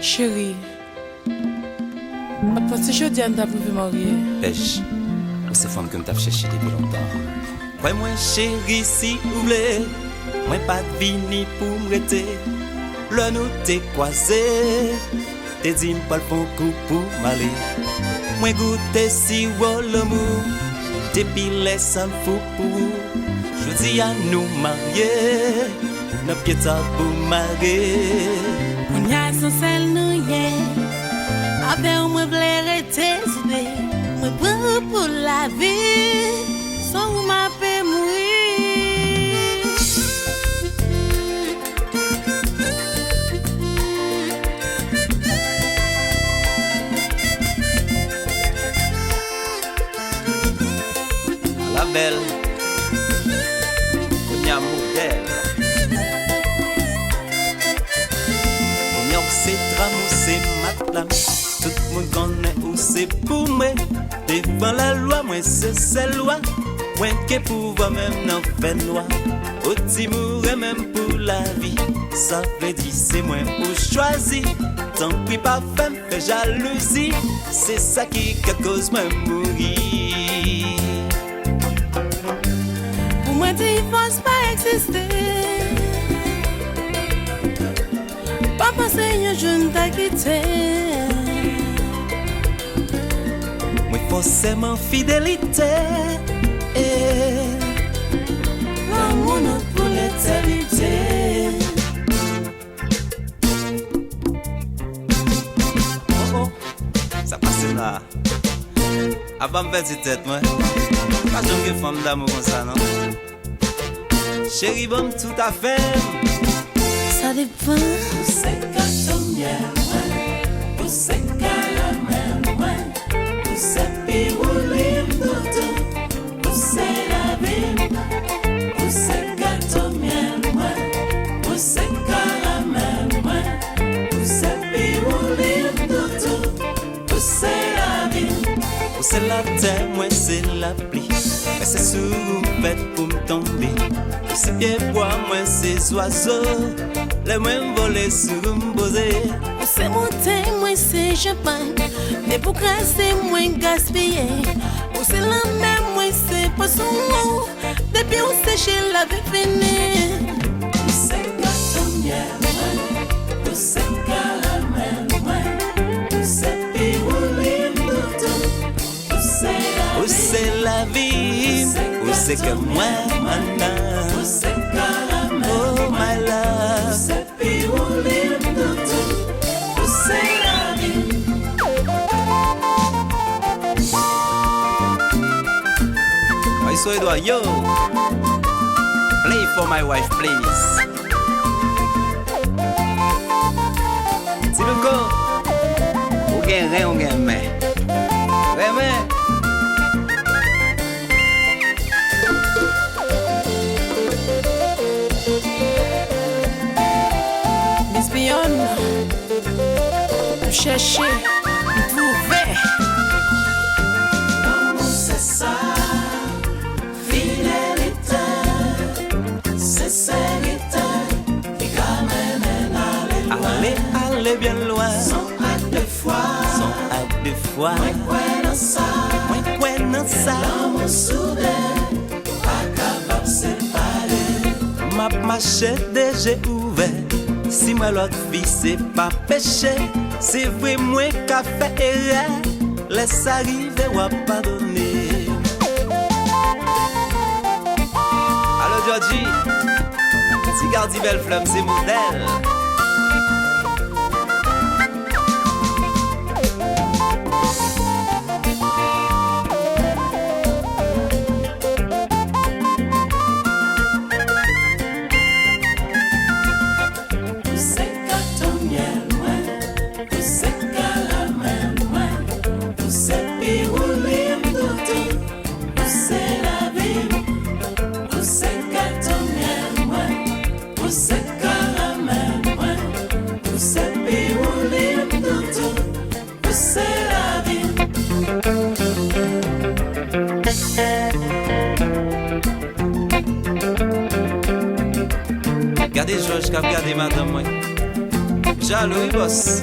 Chérie, parce que je dis à ta pour marier. Pêche, c'est femme que m't'a cherché depuis longtemps. Ouais, moi chérie, si vous voulez, moi pas de vini pour m'arrêter. Le nous t'es croisé, t'es dit pas le bon coup pour m'aller. Moi goûter si vous l'amour, t'es pilé sans fou pour. Je dis à nous marier, nos pieds pour marier. On y a son sel nous yé, avec moi blairer tes idées, moi pour la vie, sans ma paix mourir. La belle, on y a modèle. C'est tramou, c'est madame. Tout le monde connaît où c'est pour moi. Devant la loi, moi c'est cette loi. Moi qui pouvoir même n'en faire loi. Au timouret même pour la vie. Ça veut dire c'est moi pour choisir. Tant pis pas femme fait jalousie. C'est ça qui cause moi mourir. Pour moi divorce pas exister. Papa Seigneur, je ne t'ai quitté. Moi forcément fidélité. L'amour notre pour l'éternité. Oh, ça passe là. Avant de faire tête, moi. Pas de femme d'amour comme ça, non? Chérie, bon, tout à fait. Ça dépend. C'est quand on vient, c'est caramel, c'est piroulim dodo, c'est la vie, c'est quand on vient, c'est caramel, c'est piroulim dodo, c'est la vie. C'est la terre, moi c'est la pluie. Mais c'est sous bête pour me tomber. C'est bien bois, moi c'est oiseaux. Les mêmes volets sur me poser. C'est monter, moi c'est champagne. Mais pour casser, moi gaspiller. C'est la mer, moi c'est poisson. Depuis on sèche la vie finie. C'est quand on vient, c'est caramel, c'est piroulim dodo, c'est la vie. Où c'est que moi, maintenant. c'est caramel, Oh my love. c'est piroulim dodo, c'est la vie. My soul Edouard, yo. Play for my wife, please. Si le corps, ou gain rien, ou gain main. Vraiment. Espionne, me chercher, me trouver. L'amour c'est ça, fidélité, sincérité, qui ramène à Allez, allez bien loin. son acte de foi, Son acte de foi. moi dans ça, Moi, quoi, dans ça. l'amour soudé, pas capable de séparer. Ma machette déjà ouvert. Si moi l'autre fille c'est pas péché, c'est vrai moi qu'a fait erreur. Laisse arriver ou à pardonner. Allo Georgie, si gardi belle flamme c'est modèle. C'est quand on vient, c'est caramel, c'est piroulim dodo, c'est la vie. C'est quand on vient, c'est caramel, c'est piroulim dodo, c'est la vie. Regardez Georges qui a regardé madame moi. Jaloux boss.